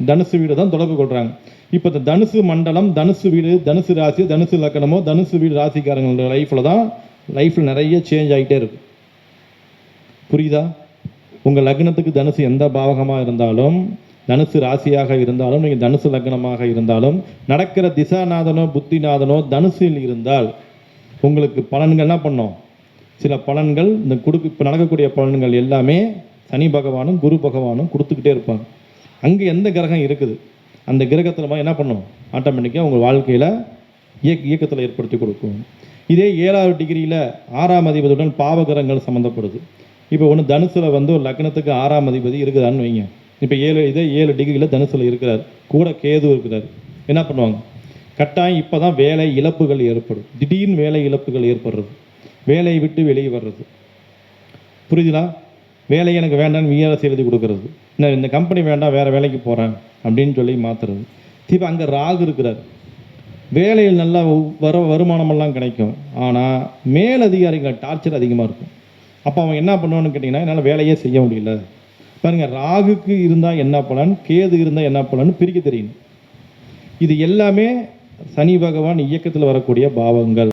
தனுசு வீடு தான் தொடர்பு கொள்கிறாங்க. இப்போ இந்த தனுசு மண்டலம், தனுசு வீடு, தனுசு ராசி, தனுசு லக்கணமோ, தனுசு வீடு ராசிக்காரங்களோட லைஃப்பில் நிறைய சேஞ்ச் ஆகிட்டே இருக்கும். புரியுதா? உங்கள் லக்னத்துக்கு தனுசு எந்த பாவகமாக இருந்தாலும், தனுசு ராசியாக இருந்தாலும், நீங்கள் தனுசு லக்னமாக இருந்தாலும், நடக்கிற திசாநாதனோ புத்திநாதனோ தனுசில் இருந்தால் உங்களுக்கு பலன்கள் என்ன பண்ணோம்? சில பலன்கள் இந்த இப்போ நடக்கக்கூடிய பலன்கள் எல்லாமே சனி பகவானும் குரு பகவானும் கொடுத்துக்கிட்டே இருப்பாங்க. அங்கே எந்த கிரகம் இருக்குது, அந்த கிரகத்தில் என்ன பண்ணும்? ஆட்டோமேட்டிக்காக உங்கள் வாழ்க்கையில் இயக்கத்தில் ஏற்படுத்தி கொடுக்கும். இதே 7வது டிகிரியில் 6ஆம் அதிபதியுடன் பாவகிரகங்கள் சம்மந்தப்படுது. இப்போ ஒன்று தனுசில் ஒரு லக்னத்துக்கு 6ஆம் அதிபதி இருக்குதான்னு வைங்க. இப்போ 7 டிகிரியில் தனுசில் இருக்கிறார், கூட கேது இருக்கிறார். என்ன பண்ணுவாங்க? கட்டாயம் இப்போ தான் வேலை இழப்புகள் ஏற்படும். திடீர்னு வேலை இழப்புகள் ஏற்படுறது, வேலையை விட்டு வெளியே வர்றது. புரியுதுங்களா? வேலையை எனக்கு வேண்டாம்னு விஆர்எஸ் எழுதி கொடுக்கறது, இந்த கம்பெனி வேண்டாம் வேறு வேலைக்கு போகிறேன் அப்படின்னு சொல்லி மாற்றுறது. இப்போ அங்கே ராகு இருக்கிறார், வேலையில் நல்லா வருமானமெல்லாம் கிடைக்கும். ஆனால் மேலதிகாரிகள் டார்ச்சர் அதிகமாக இருக்கும். அப்போ அவன் என்ன பண்ணுவான்னு கேட்டிங்கன்னா, என்னால் வேலையே செய்ய முடியல. பாருங்கள், ராகுக்கு இருந்தால் என்ன பலன், கேது இருந்தால் என்ன பலன் பிரிக்க தெரியணும். இது எல்லாமே சனி பகவான் இயக்கத்தில் வரக்கூடிய பாவங்கள்.